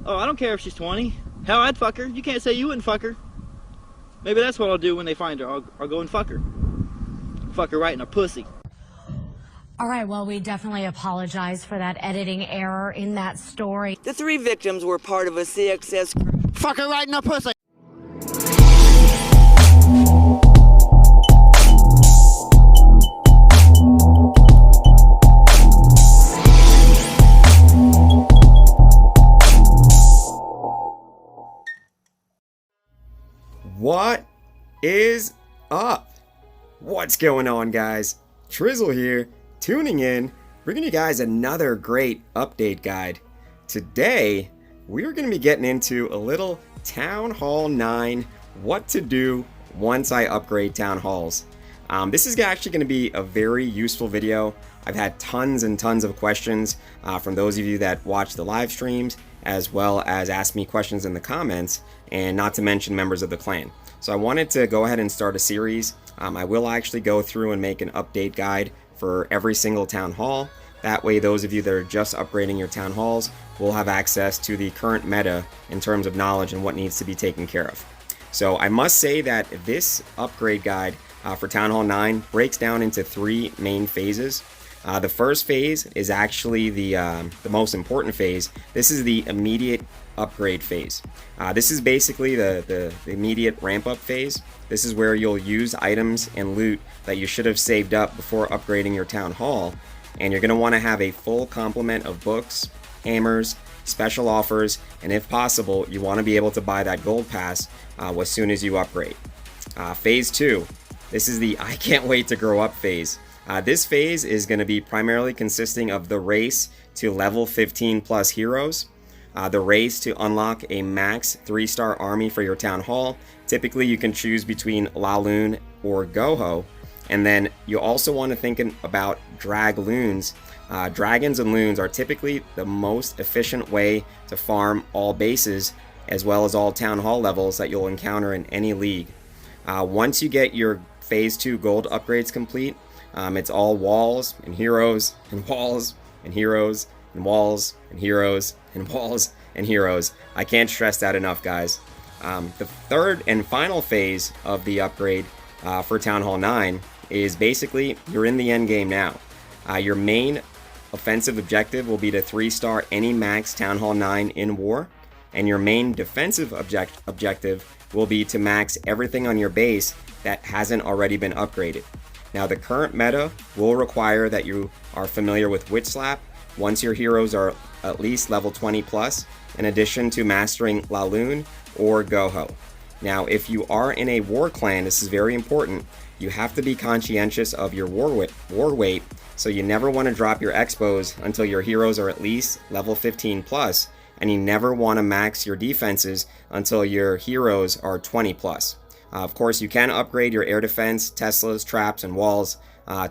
Oh, I don't care if she's 20. Hell, I'd fuck her. You can't say you wouldn't fuck her. Maybe that's what I'll do when they find her. I'll go and fuck her. Fuck her right in her pussy. All right, well, we definitely apologize for that editing error in that story. The 3 victims were part of a CXS group. Fuck her right in her pussy. What is up? What's going on, guys? Trizzle here, tuning in, bringing you guys another great update guide. Today, we're going to be getting into a little Town Hall 9, what to do once I upgrade Town Halls. This is actually going to be a very useful video. I've had tons and tons of questions from those of you that watch the live streams, as well as ask me questions in the comments, and not to mention members of the clan. So I wanted to go ahead and start a series. I will actually go through and make an update guide for every single town hall. That way those of you that are just upgrading your town halls will have access to the current meta in terms of knowledge and what needs to be taken care of. So I must say that this upgrade guide for Town Hall 9 breaks down into 3 main phases. The first phase is actually the most important phase. This is the immediate upgrade phase. This is basically the immediate ramp up phase. This is where you'll use items and loot that you should have saved up before upgrading your town hall, and you're going to want to have a full complement of books, hammers, special offers, and if possible you want to be able to buy that gold pass as soon as you upgrade. Phase 2, this is the I can't wait to grow up phase. This phase is going to be primarily consisting of the race to level 15 plus heroes, the race to unlock a max 3-star army for your town hall. Typically you can choose between Laloon or GoHo, and then you also want to think about drag loons. Dragons and loons are typically the most efficient way to farm all bases as well as all town hall levels that you'll encounter in any league. Once you get your phase 2 gold upgrades complete, it's all walls and heroes and walls and heroes and walls and heroes and walls and heroes. I can't stress that enough, guys. The third and final phase of the upgrade for Town Hall 9 is basically you're in the end game now. Your main offensive objective will be to 3-star any max Town Hall 9 in war, and your main defensive objective will be to max everything on your base that hasn't already been upgraded. Now the current meta will require that you are familiar with Witch Slap once your heroes are at least level 20 plus, in addition to mastering Laloon or GoHo. Now if you are in a war clan, this is very important, you have to be conscientious of your war weight, so you never want to drop your expos until your heroes are at least level 15 plus, and you never want to max your defenses until your heroes are 20 plus. Of course, you can upgrade your air defense, Teslas, traps, and walls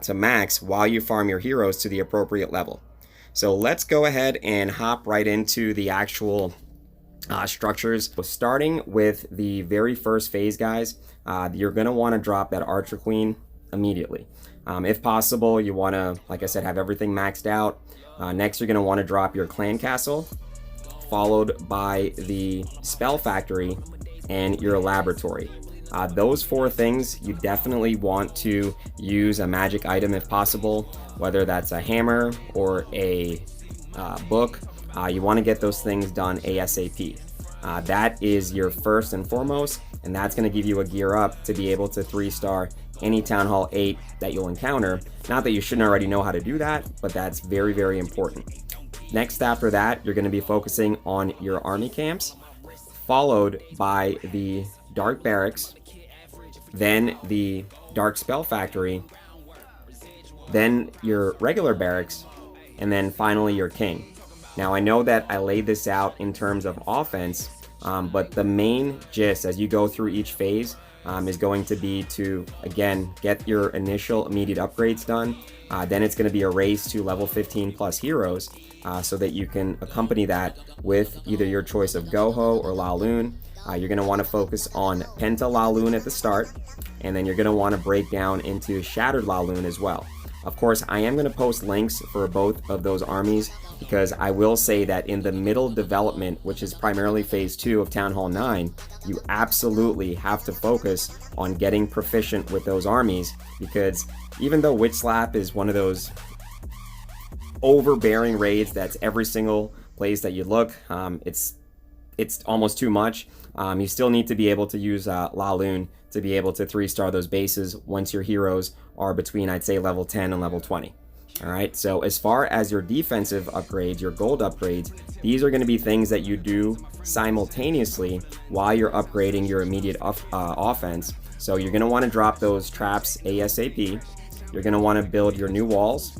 to max while you farm your heroes to the appropriate level. So let's go ahead and hop right into the actual structures. So starting with the very first phase, guys, you're going to want to drop that Archer Queen immediately. If possible, you want to, like I said, have everything maxed out. Next, you're going to want to drop your Clan Castle, followed by the Spell Factory and your Laboratory. Those 4 things, you definitely want to use a magic item if possible, whether that's a hammer or a book. You want to get those things done ASAP. That is your first and foremost, and that's going to give you a gear up to be able to 3-star any Town Hall 8 that you'll encounter. Not that you shouldn't already know how to do that, but that's very, very important. Next after that, you're going to be focusing on your army camps, followed by the Dark Barracks, then the Dark Spell Factory, then your regular barracks, and then finally your king. Now I know that I laid this out in terms of offense, but the main gist as you go through each phase is going to be to, again, get your initial immediate upgrades done. Then it's going to be a race to level 15 plus heroes so that you can accompany that with either your choice of GoHo or Laloon. You're going to want to focus on Penta Laloon at the start, and then you're going to want to break down into Shattered Laloon as well. Of course, I am going to post links for both of those armies, because I will say that in the middle development, which is primarily phase 2 of Town Hall 9, you absolutely have to focus on getting proficient with those armies, because even though Witch Slap is one of those overbearing raids that's every single place that you look, it's almost too much. You still need to be able to use Laloon to be able to 3-star those bases once your heroes are between, I'd say, level 10 and level 20. Alright, so as far as your defensive upgrades, your gold upgrades, these are going to be things that you do simultaneously while you're upgrading your immediate offense. So you're going to want to drop those traps ASAP. You're going to want to build your new walls.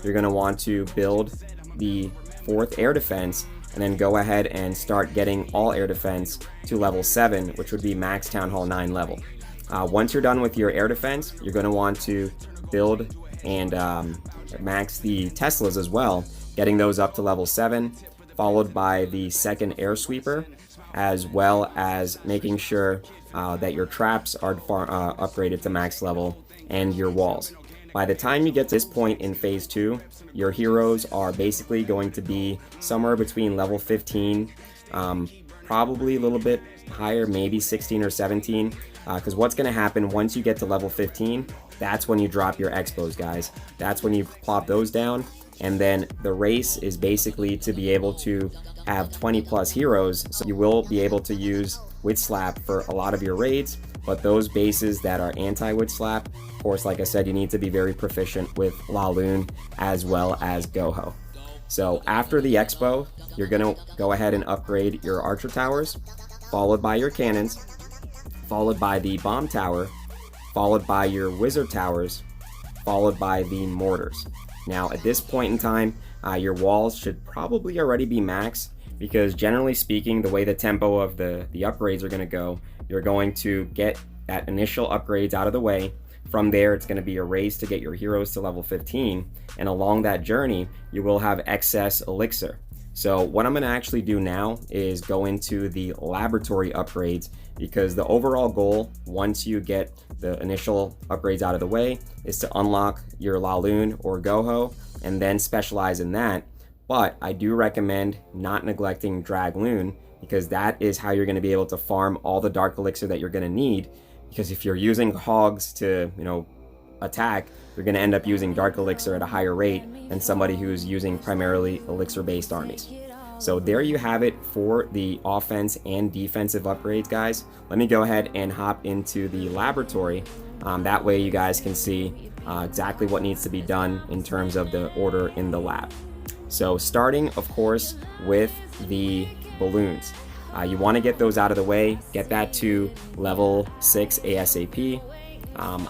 You're going to want to build the 4th air defense, and then go ahead and start getting all air defense to level 7, which would be max Town Hall 9 level. Once you're done with your air defense, you're going to want to build and max the Teslas as well, getting those up to level 7, followed by the 2nd air sweeper, as well as making sure that your traps are upgraded to max level, and your walls. By the time you get to this point in phase 2, your heroes are basically going to be somewhere between level 15, probably a little bit higher, maybe 16 or 17, because what's going to happen once you get to level 15, that's when you drop your expos, guys. That's when you plop those down, and then the race is basically to be able to have 20 plus heroes, so you will be able to use Witch Slap for a lot of your raids. But those bases that are anti-Witch Slap, of course, like I said, you need to be very proficient with Laloon as well as GoHo. So after the expo, you're going to go ahead and upgrade your archer towers, followed by your cannons, followed by the bomb tower, followed by your wizard towers, followed by the mortars. Now at this point in time, your walls should probably already be maxed, because generally speaking, the way the tempo of the upgrades are going to go, you're going to get that initial upgrades out of the way. From there, it's going to be a race to get your heroes to level 15, and along that journey, you will have excess elixir. So what I'm going to actually do now is go into the laboratory upgrades, because the overall goal, once you get the initial upgrades out of the way, is to unlock your Laloon or GoHo and then specialize in that. But I do recommend not neglecting Dragloon, because that is how you're going to be able to farm all the dark elixir that you're going to need. Because if you're using hogs to, attack, you're going to end up using dark elixir at a higher rate than somebody who's using primarily elixir-based armies. So there you have it for the offense and defensive upgrades, guys. Let me go ahead and hop into the laboratory. That way you guys can see exactly what needs to be done in terms of the order in the lab. So starting, of course, with the balloons. You want to get those out of the way, get that to level 6 ASAP.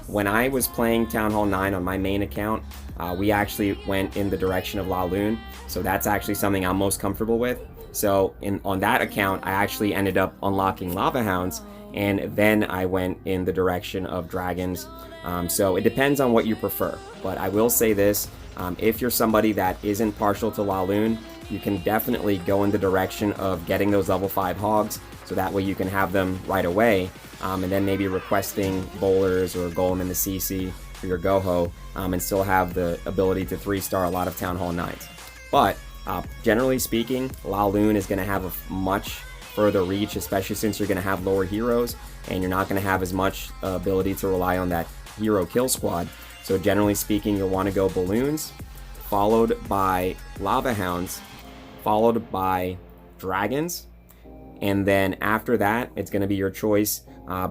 When I was playing Town Hall 9 on my main account, we actually went in the direction of Laloon, so that's actually something I'm most comfortable with. So on that account, I actually ended up unlocking Lava Hounds, and then I went in the direction of Dragons. So it depends on what you prefer, but I will say this, if you're somebody that isn't partial to Laloon, you can definitely go in the direction of getting those level 5 hogs, so that way you can have them right away, and then maybe requesting bowlers or golem in the CC for your GoHo, and still have the ability to 3-star a lot of Town Hall 9s. But generally speaking, Laloon is going to have a much further reach, especially since you're going to have lower heroes, and you're not going to have as much ability to rely on that hero kill squad. So generally speaking, you'll want to go balloons, followed by Lava Hounds, followed by Dragons, and then after that, it's going to be your choice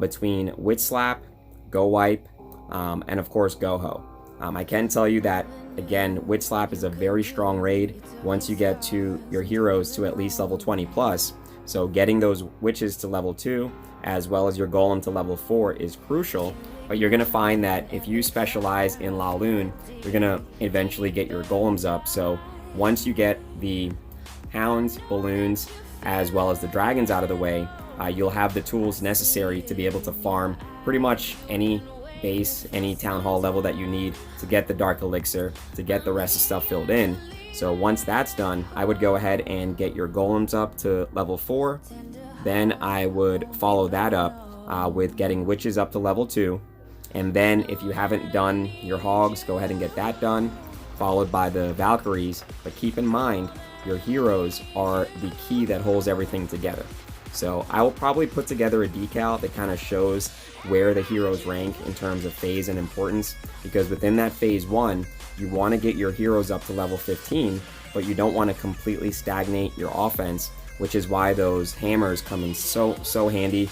between Witch Slap, Go Wipe, and of course GoHo. I can tell you that, again, Witch Slap is a very strong raid once you get to your heroes to at least level 20 plus. So getting those witches to level 2, as well as your golem to level 4 is crucial. But you're going to find that if you specialize in Laloon, you're going to eventually get your golems up. So once you get the hounds, balloons, as well as the dragons out of the way, you'll have the tools necessary to be able to farm pretty much any base, any town hall level that you need to get the dark elixir, to get the rest of stuff filled in. So once that's done, I would go ahead and get your golems up to level 4. Then I would follow that up with getting witches up to level 2. And then if you haven't done your hogs, go ahead and get that done, followed by the Valkyries. But keep in mind, your heroes are the key that holds everything together. So I will probably put together a decal that kind of shows where the heroes rank in terms of phase and importance, because within that phase 1, you want to get your heroes up to level 15, but you don't want to completely stagnate your offense, which is why those hammers come in so handy.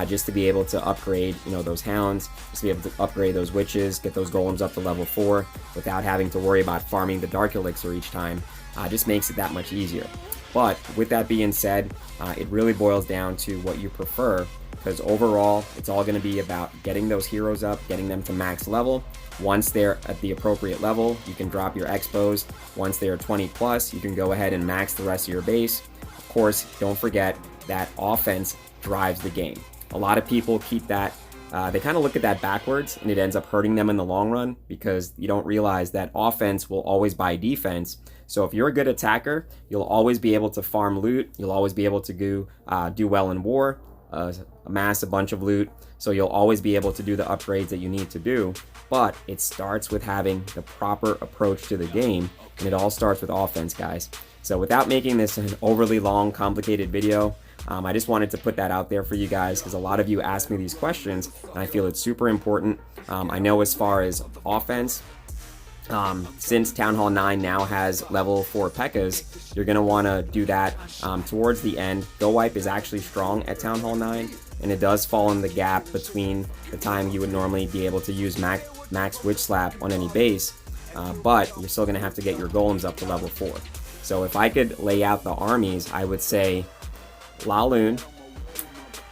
Just to be able to upgrade, those hounds, just to be able to upgrade those witches, get those golems up to level 4 without having to worry about farming the dark elixir each time, just makes it that much easier. But with that being said, it really boils down to what you prefer, because overall, it's all going to be about getting those heroes up, getting them to max level. Once they're at the appropriate level, you can drop your expos. Once they are 20 plus, you can go ahead and max the rest of your base. Of course, don't forget that offense drives the game. A lot of people keep that, they kind of look at that backwards, and it ends up hurting them in the long run, because you don't realize that offense will always buy defense. So if you're a good attacker, you'll always be able to farm loot, you'll always be able to do well in war, amass a bunch of loot, so you'll always be able to do the upgrades that you need to do. But it starts with having the proper approach to the game, and it all starts with offense, guys. So without making this an overly long, complicated video, I just wanted to put that out there for you guys, because a lot of you ask me these questions, and I feel it's super important. I know as far as offense, since Town Hall 9 now has level 4 P.E.K.K.A.s, you're going to want to do that towards the end. Go Wipe is actually strong at Town Hall 9, and it does fall in the gap between the time you would normally be able to use max Witch Slap on any base, but you're still going to have to get your golems up to level 4. So if I could lay out the armies, I would say Laloon,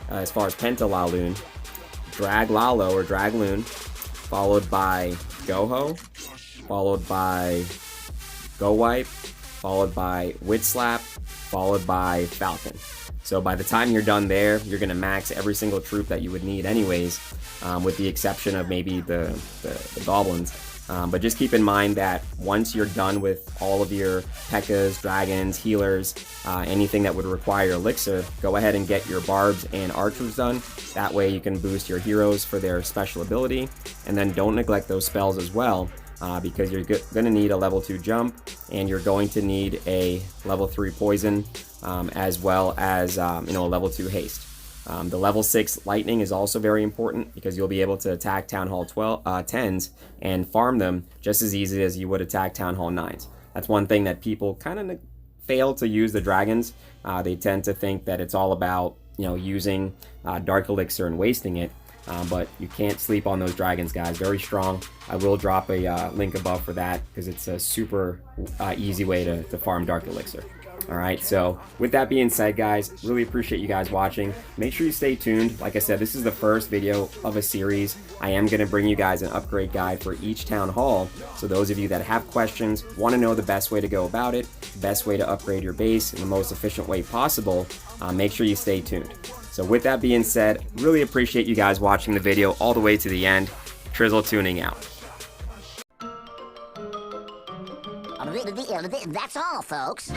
as far as Penta Laloon, Drag Lalo or Drag Loon, followed by GoHo, followed by Go Wipe, followed by Witch Slap, followed by Falcon. So by the time you're done there, you're going to max every single troop that you would need anyways, with the exception of maybe the goblins. But just keep in mind that once you're done with all of your P.E.K.K.A.s, dragons, healers, anything that would require elixir, go ahead and get your barbs and archers done. That way you can boost your heroes for their special ability. And then don't neglect those spells as well, because you're going to need a level 2 jump, and you're going to need a level 3 poison, as well as a level 2 haste. The level 6 lightning is also very important, because you'll be able to attack Town Hall 10s and farm them just as easy as you would attack Town Hall 9s. That's one thing that people kind of fail to use the dragons. They tend to think that it's all about using Dark Elixir and wasting it, but you can't sleep on those dragons, guys. Very strong. I will drop a link above for that, because it's a super easy way to farm Dark Elixir. Alright, so with that being said, guys, really appreciate you guys watching. Make sure you stay tuned. Like I said, this is the first video of a series. I am going to bring you guys an upgrade guide for each town hall. So those of you that have questions, want to know the best way to go about it, the best way to upgrade your base in the most efficient way possible, make sure you stay tuned. So with that being said, really appreciate you guys watching the video all the way to the end. Trizzle tuning out. That's all, folks.